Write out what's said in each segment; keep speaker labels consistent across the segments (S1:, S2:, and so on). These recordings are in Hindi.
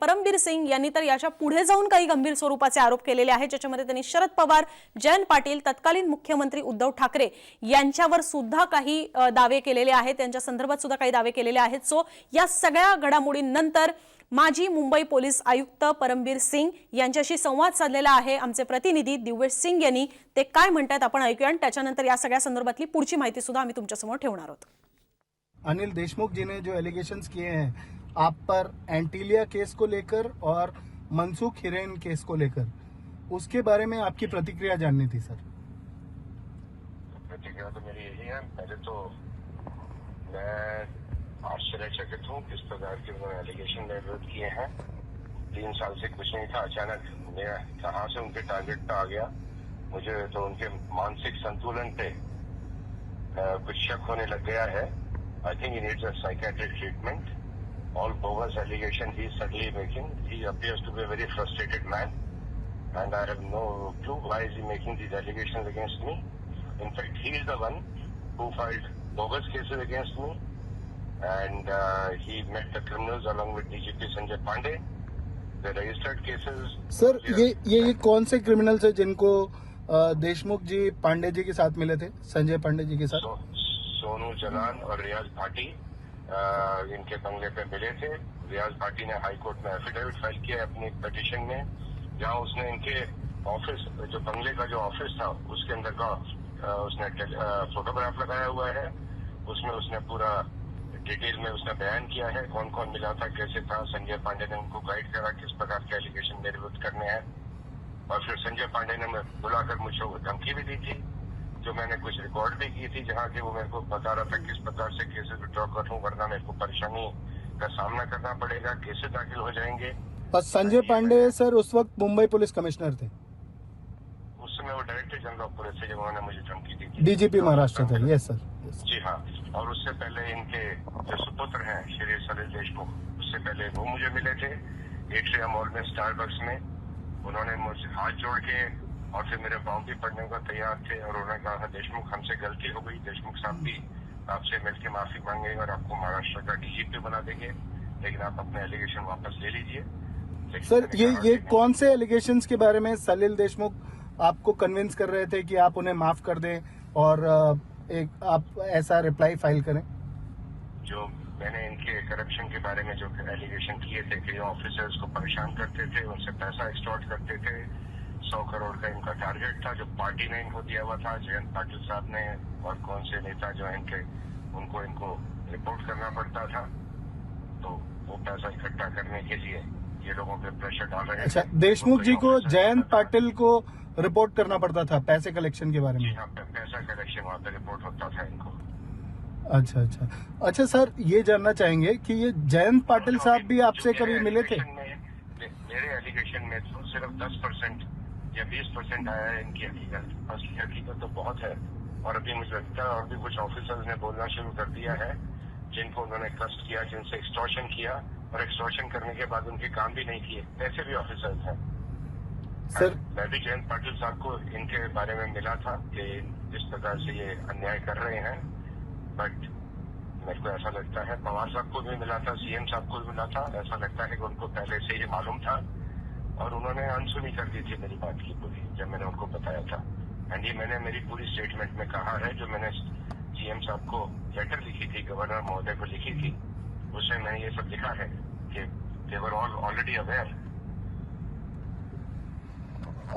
S1: परमबीर सिंग यांनी तर याच्या पुढे जाऊन काही गंभीर स्वरूपाचे आरोप केलेले आहेत, ज्याच्यामध्ये त्यांनी शरद पवार, जयंत पाटील, तत्कालीन मुख्यमंत्री उद्धव ठाकरे यांच्यावर सुद्धा काही दावे केलेले आहेत, त्यांच्या संदर्भात सुद्धा काही दावे केलेले आहेत। सो या सगळ्या घडामोडींनंतर माजी मुंबई पोलीस आयुक्त परमबीर सिंग यांच्याशी संवाद साधलेला आहे आमचे प्रतिनिधी दिव्येश सिंग यांनी। ते काय म्हणतात आपण ऐकूया आणि त्याच्यानंतर या सगळ्या संदर्भातली पुढची माहिती सुद्धा आम्ही तुमच्यासमोर ठेवणार आहोत।
S2: अनिल देशमुख जी ने जो एलिगेशंस किए हैं आप पर एंटीलिया केस को लेकर और मनसुख हिरेन केस को लेकर, उसके बारे में आपकी प्रतिक्रिया जाननी थी सर।
S3: प्रतिक्रिया तो मेरी यही है, पहले तो मैं आश्चर्यचकित हूँ किस प्रकार के उन्होंने एलिगेशन मेरे विरुद्ध किए हैं। 3 साल से कुछ नहीं था, अचानक मैं कहाँ से उनके टारगेट पे आ गया। मुझे तो उनके मानसिक संतुलन पे कुछ शक होने लग गया है। I think he needs a psychiatric treatment. All bogus allegation he is suddenly making. He appears to be a very frustrated man, and I have no clue why is he making these allegations against me. In fact, he is the one who filed bogus cases against me, and he met the criminals along with DGP Sanjay Pandey. The registered cases.
S2: Sir ये कौन से क्रिमिनल्स है जिनको देशमुख जी पांडे जी के साथ मिले थे, संजय पांडे जी के साथ?
S3: सोनू जलान और रियाज भाटी इनके बंगले पे मिले थे। रियाज भाटी ने हाई कोर्ट में एफिडेविट फाइल किया अपनी पिटीशन में, जहां उसने इनके ऑफिस, जो बंगले का जो ऑफिस था उसके अंदर का उसने फोटोग्राफ लगाया हुआ है। उसमें उसने पूरा डिटेल में उसने बयान किया है कौन कौन मिला था, कैसे था। संजय पांडे ने उनको गाइड करा किस प्रकार के एलिगेशन मेरे विरुद्ध करने हैं, और फिर संजय पांडे ने बुलाकर मुझे धमकी भी दी थी, जो मैंने कुछ रिकॉर्ड भी की थी, जहाँ की वो मेरे को बता रहा था किस प्रकार से केसेस विड्रॉ करूं, वरना मेरे को परेशानी का सामना करना पड़ेगा, केसेस दाखिल हो जाएंगे।
S2: और संजय पांडे सर उस वक्त मुंबई पुलिस कमिश्नर थे,
S3: उस समय वो डायरेक्टर जनरल ऑफ पुलिस थे जब उन्होंने मुझे धमकी दी थी।
S2: डीजीपी महाराष्ट्र थे। Yes sir.
S3: जी हाँ, और उससे पहले इनके जो सुपुत्र हैं श्री सलिल देशमुख, उससे पहले वो मुझे मिले थे एट्रिया मॉल में, स्टारबक्स में। उन्होंने मुझसे हाथ जोड़ के और फिर मेरे पाँव भी पड़ने को तैयार थे, और उन्होंने कहा देशमुख हमसे गलती हो गई, देशमुख साहब भी आपसे मिलकर माफी मांगेंगे और आपको महाराष्ट्र का डीजीपी बना देंगे, लेकिन आप अपने एलिगेशन वापस ले लीजिए।
S2: सर ये कौन से एलिगेशंस के बारे में सलिल देशमुख आपको कन्विंस कर रहे थे कि आप उन्हें माफ कर दें और एक आप ऐसा रिप्लाई फाइल करें?
S3: जो मैंने इनके करप्शन के बारे में जो एलिगेशन किए थे कि ऑफिसर्स को परेशान करते थे, उनसे पैसा एक्सटॉर्ट करते थे, 100 करोड़ का इनका टारगेट था जो पार्टी ने इनको दिया हुआ था, जयंत पाटिल साहब ने और कौन से नेता जो इनके इनको रिपोर्ट करना पड़ता था, तो वो पैसा इकट्ठा करने के लिए ये लोगों पे प्रेशर डाल रहे थे।
S2: अच्छा, देशमुख जी को जयंत पाटिल को रिपोर्ट करना पड़ता था पैसे कलेक्शन के बारे में?
S3: जी हाँ, पैसा कलेक्शन वहाँ पे रिपोर्ट होता था इनको।
S2: अच्छा सर, ये जानना चाहेंगे कि ये जयंत पाटिल साहब भी आपसे कभी मिले थे?
S3: मेरे एलिगेशन में तो सिर्फ 10% या 20% आया है इनकी हकीकत। असली हकीकत तो बहुत है, और अभी मुझे लगता है और भी कुछ ऑफिसर्स ने बोलना शुरू कर दिया है, जिनको उन्होंने कष्ट किया, जिनसे एक्सटॉर्शन किया, और एक्सटॉर्शन करने के बाद उनके काम भी नहीं किए, ऐसे भी ऑफिसर्स हैं
S2: सर।
S3: मैं भी जयंत पाटिल साहब को इनके बारे में मिला था कि जिस प्रकार से ये अन्याय कर रहे हैं, बट मेरे को ऐसा लगता है पवार साहब को भी मिला था, सीएम साहब को भी मिला था, ऐसा लगता है कि उनको पहले से ही मालूम था और उन्होंने अनसुनी कर दी थी मेरी बात की पूरी, जब मैंने उनको बताया था। एंड ये मैंने मेरी पूरी स्टेटमेंट में कहा है, जो मैंने सीएम साहब को लेटर लिखी थी, गवर्नर महोदय को लिखी थी, उसमें मैंने ये सब लिखा है कि दे वर ऑलरेडी अवेयर।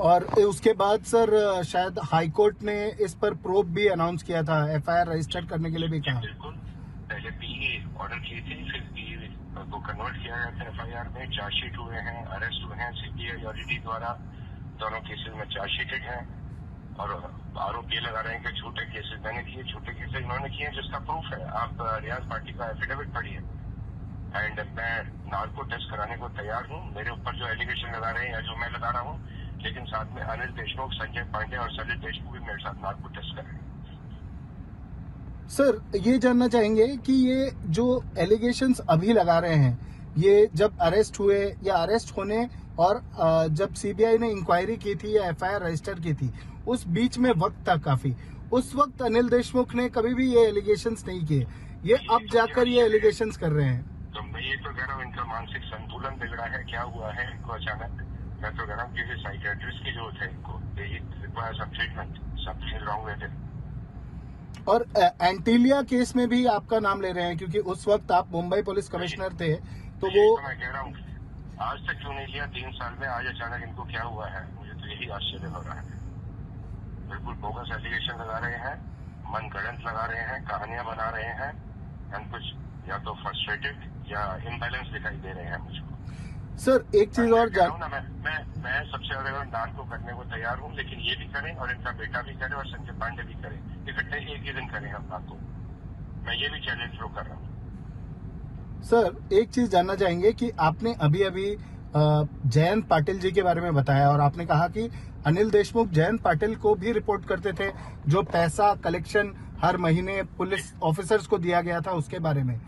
S2: और उसके बाद सर शायद हाईकोर्ट ने इस पर प्रोब भी अनाउंस किया था, एफआईआर रजिस्टर करने के लिए भी कहा।
S3: बिल्कुल, पहले पीई ऑर्डर की थी, फिर पीई को कन्वर्ट किया गया था एफआईआर में, चार्जशीट हुए हैं, अरेस्ट हुए हैं सीबीआई और ईडी द्वारा, दोनों केसेस में चार्जशीटेड हैं, और आरोप ये लगा रहे हैं कि झूठे केसेस मैंने किए, झूठे केसेस इन्होंने किए, जिसका प्रूफ है। आप रियाज पार्टी का एफिडेविट पढ़िए, एंड मैं नार्को टेस्ट कराने को तैयार हूँ, मेरे ऊपर जो एलिगेशन लगा रहे हैं या जो मैं लगा रहा हूँ, लेकिन साथ में अनिल देशमुख, संजय पांडे और सलिल देशमुख भी मेरे साथ नार्को टेस्ट कर रहे हैं।
S2: सर ये जानना चाहेंगे कि ये जो एलिगेशंस अभी लगा रहे हैं, ये जब अरेस्ट हुए या अरेस्ट होने और जब सीबीआई ने इंक्वायरी की थी या एफआईआर रजिस्टर की थी, उस बीच में वक्त था काफी, उस वक्त अनिल देशमुख ने कभी भी ये एलिगेशंस नहीं किए, ये अब जाकर ये एलिगेशंस कर रहे हैं।
S3: तो मैं ये तो कह रहा हूँ इनका मानसिक संतुलन बिगड़ा है, क्या हुआ है इनको अचानक। मैं तो कह रहा हूँ किसी साइकियाट्रिस्ट की जरूरत है इनको, require some treatment, something wrong with it.
S2: और एंटीलिया केस में भी आपका नाम ले रहे हैं, क्योंकि उस वक्त आप मुंबई पुलिस कमिश्नर थे, तो वो
S3: तो मैं कह रहा हूँ आज तक क्यों नहीं लिया 3 साल में, आज अचानक इनको क्या हुआ है, मुझे तो यही आश्चर्य हो रहा है। बिल्कुल बोगस एलिगेशन लगा रहे हैं, मनगढ़ंत लगा रहे हैं, कहानियां बना रहे हैं, हम कुछ या तो फ्रस्ट्रेटेड या इम्बैलेंस दिखाई दे रहे हैं मुझको।
S2: सर एक चीज और
S3: जान ना, मैं सबसे ज्यादा डांस को करने को तैयार हूँ, लेकिन ये भी करें और इनका बेटा भी करे और संजय पांडे भी करे, इकट्ठे एक ही दिन करें हम बात को। मैं ये भी चैलेंज थ्रो कर रहा हूँ।
S2: सर एक चीज जानना चाहेंगे कि आपने अभी अभी जयंत पाटिल जी के बारे में बताया, और आपने कहा कि अनिल देशमुख जयंत पाटिल को भी रिपोर्ट करते थे, जो पैसा कलेक्शन हर महीने पुलिस ऑफिसर्स को दिया गया था उसके बारे में,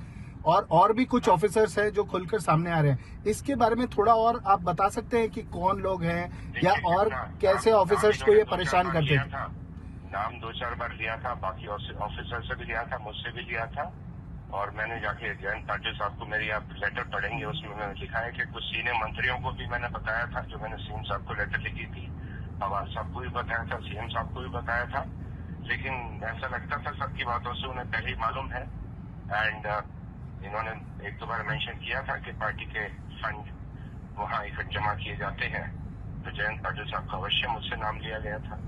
S2: और भी कुछ ऑफिसर्स हैं जो खुलकर सामने आ रहे हैं। इसके बारे में थोड़ा और आप बता सकते हैं कि कौन लोग हैं या और कैसे ऑफिसर्स को ये परेशान करते थे?
S3: नाम 2-4 बार लिया था, बाकी ऑफिसर से भी लिया था, मुझसे भी लिया था, और मैंने जाके जयंत पाटिल साहब को, मेरी आप लेटर पढ़ेंगे उसमें मैंने लिखा है कि कुछ सीनियर मंत्रियों को भी मैंने बताया था, जो मैंने सीएम साहब को लेटर लिखी थी, पवार साहब को भी बताया था, सीएम साहब को भी बताया था, लेकिन ऐसा लगता था सबकी बातों से उन्हें पहले ही मालूम है। एंड इन्होंने 1-2 बार मेंशन किया था कि पार्टी के फंड वहाँ इकट्ठे जमा किए जाते हैं, तो जयंत पाटिल साहब का अवश्य मुझसे नाम लिया गया था।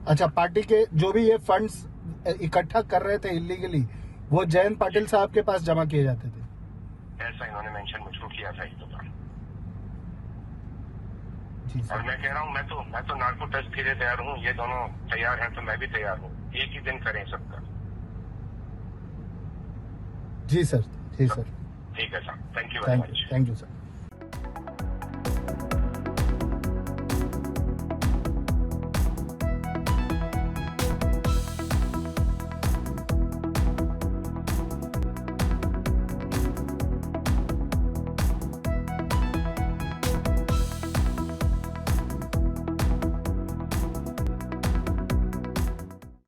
S2: अच्छा, पार्टी के जो भी ये फंड्स इकट्ठा कर रहे थे इलीगली, वो जयंत पाटिल साहब के पास जमा किए जाते थे,
S3: ऐसा इन्होंने मेंशन मुझको किया था 1-2 बार।
S2: जी
S3: और
S2: सर।
S3: मैं कह रहा हूँ मैं तो नार्को टेस्ट के लिए तैयार हूँ, ये दोनों तैयार हैं तो मैं भी तैयार हूँ, एक ही दिन करें सबका।
S2: जी सर, जी सर,
S3: ठीक है sir, thank you very much.
S2: Thank you sir.